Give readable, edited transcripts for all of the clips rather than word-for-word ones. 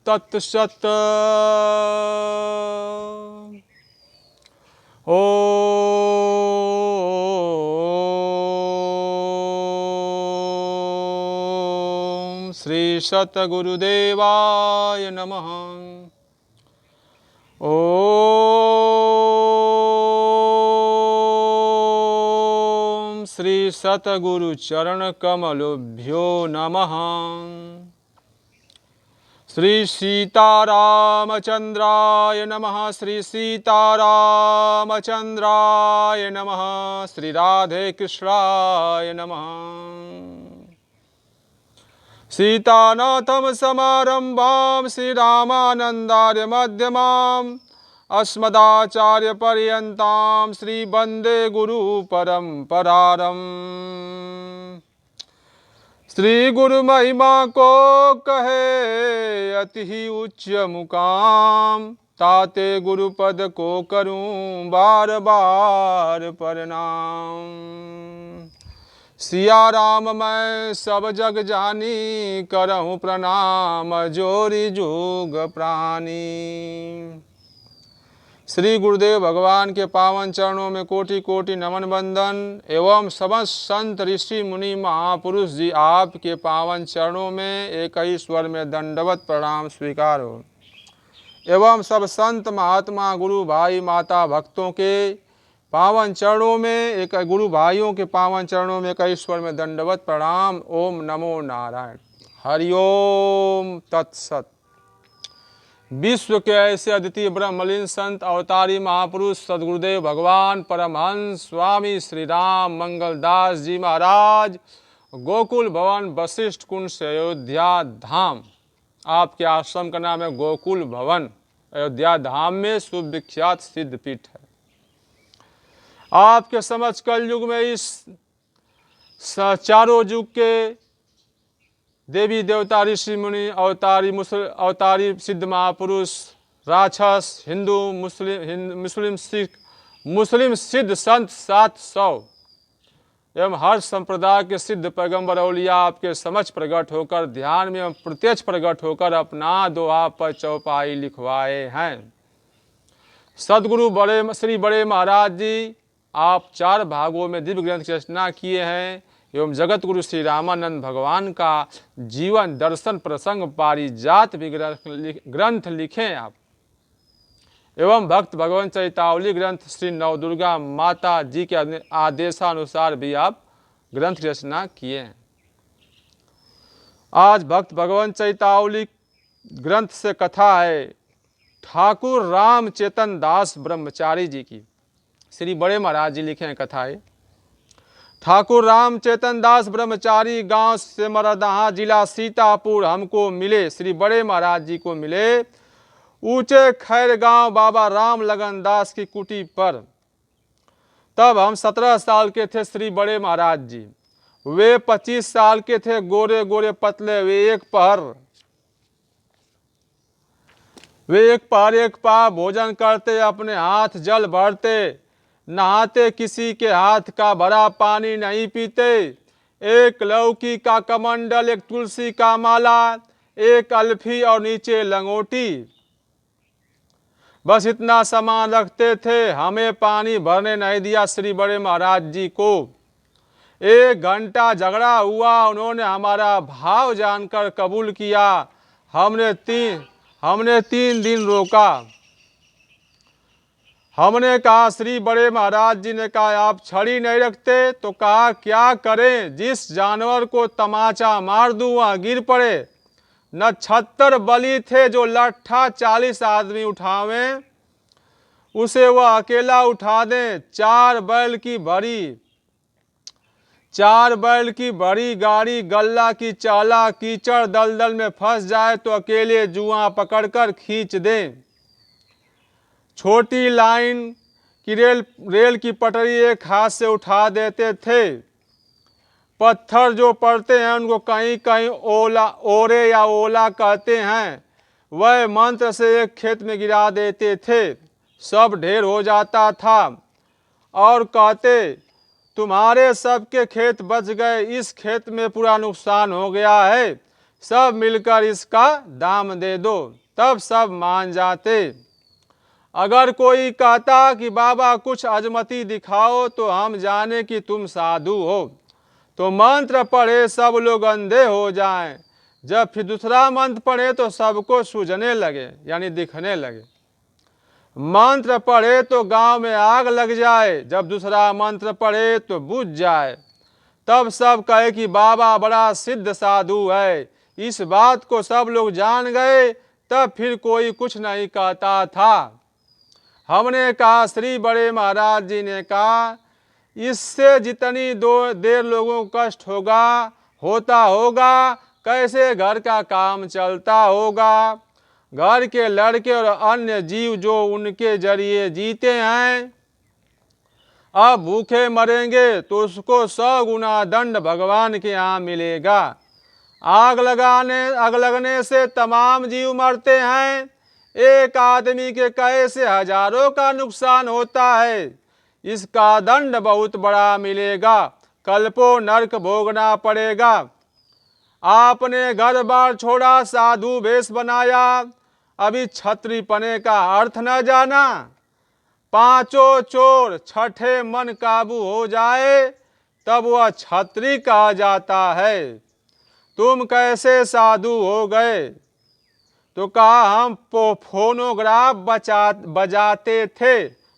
तत्सत्। ओम श्री सतगुरुदेवाय नमः। ओम श्री सतगुरु चरण कमलोभ्यो नमः। श्री सीतारामचंद्राय नमः। श्री सीतारामचंद्राय नमः। श्री राधे कृष्णाय नमः। सीतानाथम समारंभां श्री रामानंदार्य मध्यमाम् अस्मदाचार्य पर्यन्तां श्री वंदे गुरु परंपरारम्। श्री गुरु महिमा को कहे अति ही उच्च मुकाम, ताते गुरुपद को करूं बार बार प्रणाम। सिया राम मैं सब जग जानी, करहूं प्रणाम जोरी जुग प्राणी। श्री गुरुदेव भगवान के पावन चरणों में कोटि कोटि नमन बंदन एवं समस्त संत ऋषि मुनि महापुरुष जी आपके पावन चरणों में एक ही स्वर में दंडवत प्रणाम स्वीकार हो। एवं सब संत महात्मा गुरु भाई माता भक्तों के पावन चरणों में एक गुरु भाइयों के पावन चरणों में एक ही स्वर में दंडवत प्रणाम। ओम नमो नारायण। हरिओम तत्सत। विश्व के ऐसे अद्वितीय ब्रह्मलीन संत अवतारी महापुरुष सदगुरुदेव भगवान परमहंस स्वामी श्री राम मंगलदास जी महाराज गोकुल भवन वशिष्ठ कुंड से अयोध्या धाम, आपके आश्रम का नाम है गोकुल भवन, अयोध्या धाम में सुविख्यात सिद्ध पीठ है। आपके समझ कलयुग में इस चारों युग के देवी देवता ऋषि मुनि अवतारी सिद्ध महापुरुष राक्षस हिंदू मुस्लिम सिद्ध संत 700 एवं हर संप्रदाय के सिद्ध पैगंबर औलिया आपके समझ प्रकट होकर ध्यान में एवं प्रत्यक्ष प्रकट होकर अपना दोहा पर चौपाई लिखवाए हैं। सदगुरु श्री बड़े महाराज जी आप 4 भागों में दिव्य ग्रंथ की रचना किए हैं एवं जगत गुरु श्री रामानंद भगवान का जीवन दर्शन प्रसंग पारिजात भी ग्रंथ लिखे आप एवं भक्त भगवान चरितावली ग्रंथ श्री नवदुर्गा माता जी के आदेशानुसार भी आप ग्रंथ की रचना किए हैं। आज भक्त भगवान चरितावली ग्रंथ से कथा है ठाकुर राम चेतन दास ब्रह्मचारी जी की। श्री बड़े महाराज जी लिखे हैं कथा है। ठाकुर राम चेतन दास ब्रह्मचारी गांव से मरदहा जिला सीतापुर हमको मिले, श्री बड़े महाराज जी को मिले ऊंचे खैर गांव बाबा राम लगन दास की कुटी पर। तब हम 17 साल के थे श्री बड़े महाराज जी, वे 25 साल के थे, गोरे गोरे पतले। वे एक पहर भोजन करते, अपने हाथ जल भरते, नहाते, किसी के हाथ का भरा पानी नहीं पीते। एक लौकी का कमंडल, एक तुलसी का माला, एक अल्फी और नीचे लंगोटी, बस इतना सामान रखते थे। हमें पानी भरने नहीं दिया श्री बड़े महाराज जी को। 1 घंटा झगड़ा हुआ, उन्होंने हमारा भाव जानकर कबूल किया। हमने 3 दिन रोका। हमने कहा श्री बड़े महाराज जी ने कहा आप छड़ी नहीं रखते, तो कहा क्या करें, जिस जानवर को तमाचा मार दूं वहां गिर पड़े। 79 बलि थे, जो लट्ठा 40 आदमी उठावें उसे वह अकेला उठा दें। 4 बैल की बड़ी गाड़ी गल्ला की चाला कीचड़ दलदल में फंस जाए तो अकेले जुआ पकड़कर खींच दें। छोटी लाइन की रेल की पटरी एक हाथ से उठा देते थे। पत्थर जो पड़ते हैं उनको कहीं कहीं ओरे या ओला कहते हैं, वह मंत्र से एक खेत में गिरा देते थे, सब ढेर हो जाता था। और कहते तुम्हारे सबके खेत बच गए, इस खेत में पूरा नुकसान हो गया है। सब मिलकर इसका दाम दे दो। तब सब मान जाते। अगर कोई कहता कि बाबा कुछ अजमती दिखाओ तो हम जाने कि तुम साधु हो, तो मंत्र पढ़े सब लोग अंधे हो जाएं। जब फिर दूसरा मंत्र पढ़े तो सबको सूझने लगे, यानी दिखने लगे। मंत्र पढ़े तो गांव में आग लग जाए, जब दूसरा मंत्र पढ़े तो बुझ जाए। तब सब कहे कि बाबा बड़ा सिद्ध साधु है। इस बात को सब लोग जान गए। तब फिर कोई कुछ नहीं कहता था। हमने कहा, श्री बड़े महाराज जी ने कहा, इससे जितनी देर लोगों को कष्ट होता होगा, कैसे घर का काम चलता होगा। घर के लड़के और अन्य जीव जो उनके जरिए जीते हैं, अब भूखे मरेंगे तो उसको 100 गुना दंड भगवान के यहाँ मिलेगा। आग लगने से तमाम जीव मरते हैं। एक आदमी के कहे से हजारों का नुकसान होता है। इसका दंड बहुत बड़ा मिलेगा। कल्पों नरक भोगना पड़ेगा। आपने घर बार छोड़ा, साधु वेश बनाया, अभी छत्री पने का अर्थ न जाना। पांचों चोर छठे मन काबू हो जाए तब वह छत्री कहा जाता है। तुम कैसे साधु हो गए? तो कहा, हम फोनोग्राफ बजाते थे।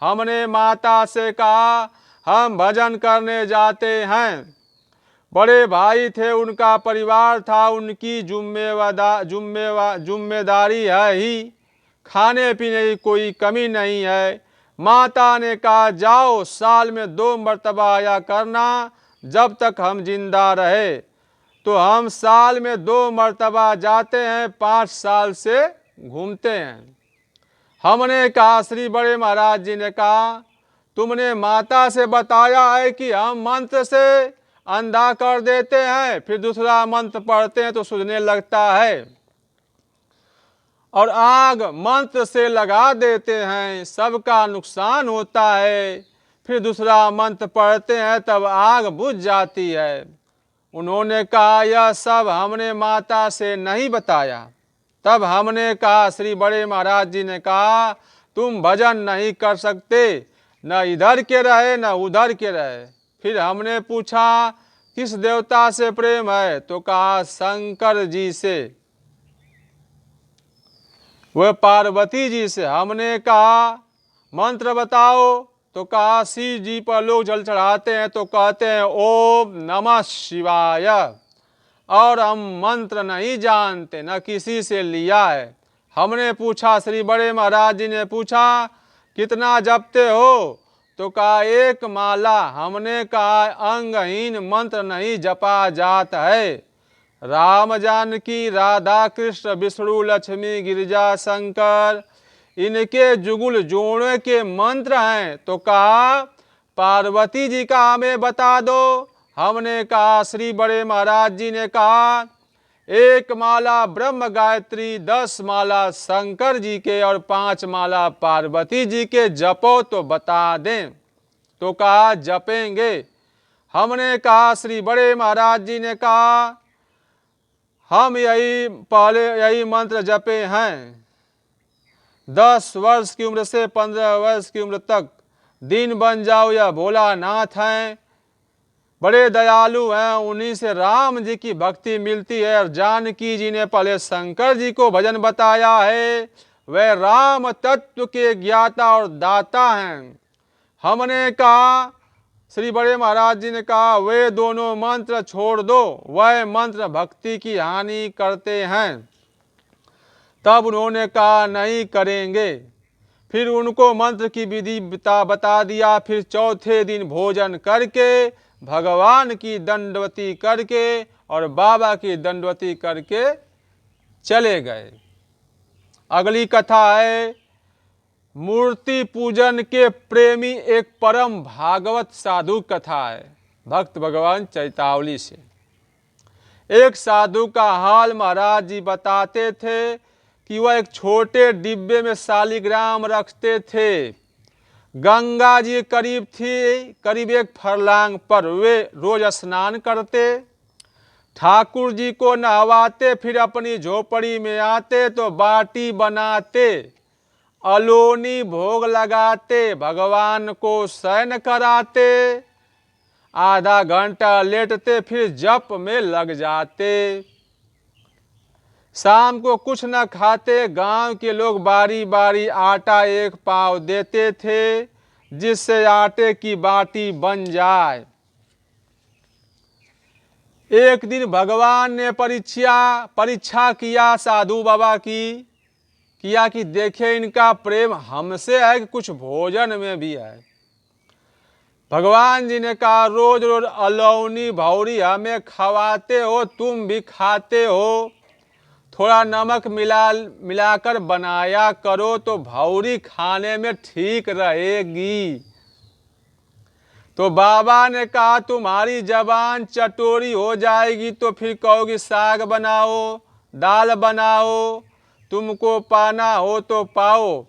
हमने माता से कहा, हम भजन करने जाते हैं। बड़े भाई थे, उनका परिवार था, उनकी जिम्मेदारी है ही, खाने पीने की कोई कमी नहीं है। माता ने कहा, जाओ साल में 2 मर्तबा आया करना जब तक हम जिंदा रहे। तो हम साल में 2 मर्तबा जाते हैं, 5 साल से घूमते हैं। हमने कहा, श्री बड़े महाराज जी ने कहा, तुमने माता से बताया है कि हम मंत्र से अंधा कर देते हैं, फिर दूसरा मंत्र पढ़ते हैं तो सूझने लगता है, और आग मंत्र से लगा देते हैं, सबका नुकसान होता है। फिर दूसरा मंत्र पढ़ते हैं तब आग बुझ जाती है। उन्होंने कहा, यह सब हमने माता से नहीं बताया। तब हमने कहा, श्री बड़े महाराज जी ने कहा, तुम भजन नहीं कर सकते, न इधर के रहे न उधर के रहे। फिर हमने पूछा, किस देवता से प्रेम है? तो कहा, शंकर जी से, वह पार्वती जी से। हमने कहा, मंत्र बताओ? तो कहा, शिव जी पर लोग जल चढ़ाते हैं तो कहते हैं ओम नमः शिवाय, और हम मंत्र नहीं जानते, न किसी से लिया है। हमने पूछा, श्री बड़े महाराज जी ने पूछा, कितना जपते हो? तो कहा, 1 माला। हमने कहा, अंगहीन मंत्र नहीं जपा जात है। राम जानकी, राधा कृष्ण, विष्णु लक्ष्मी, गिरिजा शंकर, इनके जुगुल जोड़े के मंत्र हैं। तो कहा, पार्वती जी का हमें बता दो। हमने कहा, श्री बड़े महाराज जी ने कहा, 1 माला ब्रह्म गायत्री, 10 माला शंकर जी के और 5 माला पार्वती जी के जपो तो बता दें। तो कहा, जपेंगे। हमने कहा, श्री बड़े महाराज जी ने कहा, हम यही मंत्र जपे हैं। 10 वर्ष की उम्र से 15 वर्ष की उम्र तक दीन बन जाओ, या भोलानाथ हैं, बड़े दयालु हैं, उन्हीं से राम जी की भक्ति मिलती है। और जानकी जी ने पहले शंकर जी को भजन बताया है, वह राम तत्व के ज्ञाता और दाता हैं। हमने कहा, श्री बड़े महाराज जी ने कहा, वे दोनों मंत्र छोड़ दो, वह मंत्र भक्ति की हानि करते हैं। तब उन्होंने कहा, नहीं करेंगे। फिर उनको मंत्र की विधि बता दिया। फिर चौथे दिन भोजन करके, भगवान की दंडवती करके और बाबा की दंडवती करके चले गए। अगली कथा है, मूर्ति पूजन के प्रेमी एक परम भागवत साधु कथा है, भक्त भगवान चैतावली से। एक साधु का हाल महाराज जी बताते थे कि वह एक छोटे डिब्बे में शालिग्राम रखते थे। गंगा जी करीब थी, करीब 1 फरलांग पर। वे रोज स्नान करते, ठाकुर जी को नहवाते, फिर अपनी झोपड़ी में आते तो बाटी बनाते, अलोनी भोग लगाते, भगवान को शयन कराते, आधा घंटा लेटते, फिर जप में लग जाते। शाम को कुछ न खाते, गांव के लोग बारी बारी आटा एक पाव देते थे, जिससे आटे की बाटी बन जाए। एक दिन भगवान ने परीक्षा किया साधु बाबा की, किया कि देखे इनका प्रेम हमसे है कि कुछ भोजन में भी है। भगवान जी ने कहा, रोज रोज अलौनी भौरी हमें खवाते हो, तुम भी खाते हो, थोड़ा नमक मिलाकर बनाया करो तो भौरी खाने में ठीक रहेगी। तो बाबा ने कहा, तुम्हारी जबान चटोरी हो जाएगी तो फिर कहोगी साग बनाओ, दाल बनाओ, तुमको पाना हो तो पाओ,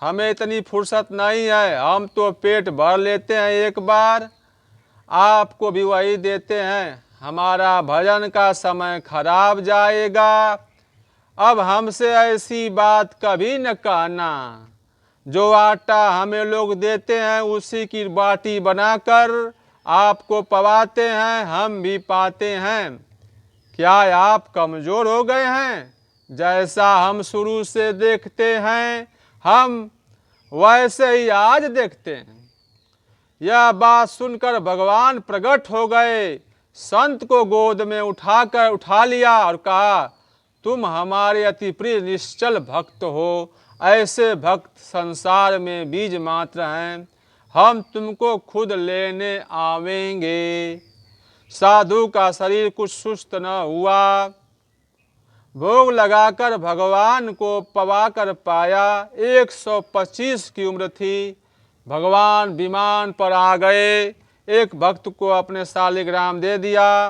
हमें इतनी फुर्सत नहीं है, हम तो पेट भर लेते हैं एक बार, आपको भी वही देते हैं, हमारा भजन का समय खराब जाएगा, अब हमसे ऐसी बात कभी न कहना। जो आटा हमें लोग देते हैं उसी की बाटी बनाकर आपको पवाते हैं, हम भी पाते हैं। क्या आप कमज़ोर हो गए हैं? जैसा हम शुरू से देखते हैं, हम वैसे ही आज देखते हैं। यह बात सुनकर भगवान प्रकट हो गए, संत को गोद में उठा लिया और कहा, तुम हमारे अति प्रिय निश्चल भक्त हो, ऐसे भक्त संसार में बीज मात्र हैं, हम तुमको खुद लेने आवेंगे। साधु का शरीर कुछ सुस्त न हुआ, भोग लगाकर भगवान को पवाकर पाया। 125 की उम्र थी, भगवान विमान पर आ गए, एक भक्त को अपने शालिग्राम दे दिया,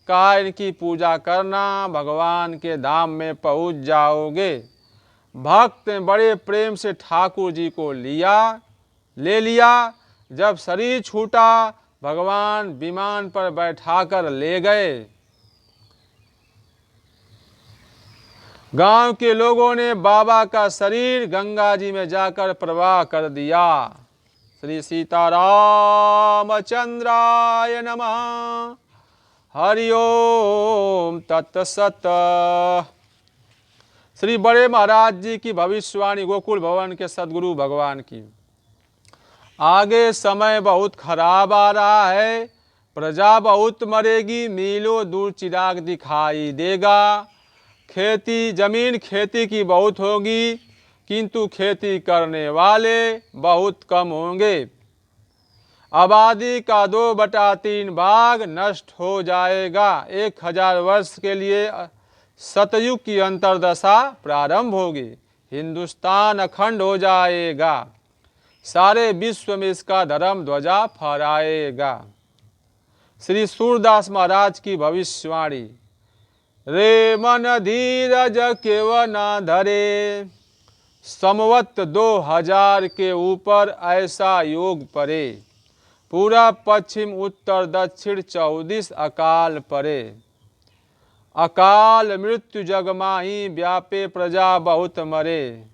कहा इनकी पूजा करना, भगवान के धाम में पहुंच जाओगे। भक्त ने बड़े प्रेम से ठाकुर जी को ले लिया। जब शरीर छूटा, भगवान विमान पर बैठाकर ले गए। गांव के लोगों ने बाबा का शरीर गंगा जी में जाकर प्रवाह कर दिया। श्री सीतारामचंद्राय नमः। हरि ओम तत्सत। श्री बड़े महाराज जी की भविष्यवाणी गोकुल भवन के सदगुरु भगवान की। आगे समय बहुत खराब आ रहा है, प्रजा बहुत मरेगी, मीलों दूर चिराग दिखाई देगा। जमीन खेती की बहुत होगी, किंतु खेती करने वाले बहुत कम होंगे। आबादी का 2/3 भाग नष्ट हो जाएगा। 1000 वर्ष के लिए सतयुग की अंतर्दशा प्रारंभ होगी। हिंदुस्तान अखंड हो जाएगा, सारे विश्व में इसका धर्म ध्वजा फहराएगा। श्री सूरदास महाराज की भविष्यवाणी। रे मन धीरज केव न धरे, संवत 2000 के ऊपर ऐसा योग परे, पूरा पश्चिम उत्तर दक्षिण 34 अकाल परे। अकाल मृत्यु जग माही, व्यापे प्रजा बहुत मरे।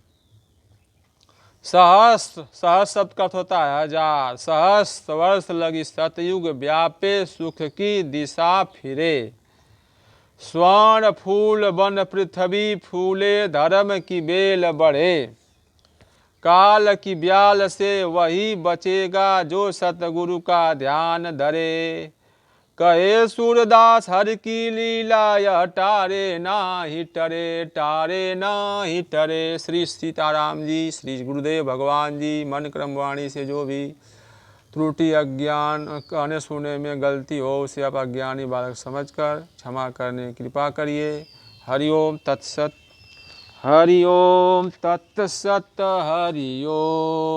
सहस्र शब्द का अर्थ होता है 1000। सहस्र वर्ष लगी सतयुग, व्यापे सुख की दिशा फिरे। स्वर्ण फूल बन पृथ्वी फूले, धर्म की बेल बढ़े। काल की ब्याल से वही बचेगा, जो सतगुरु का ध्यान धरे। कहे सूरदास हर की लीला, यह टारे नाही टरे, टारे नाही टरे। श्री सीताराम जी, श्री गुरुदेव भगवान जी। मन क्रम वाणी से जो भी त्रुटि अज्ञान कहने सुने में गलती हो, उसे आप अज्ञानी बालक समझकर क्षमा करने की कृपा करिए। हरि ओम तत्सत। हरि ओम तत्सत। हरि ओम।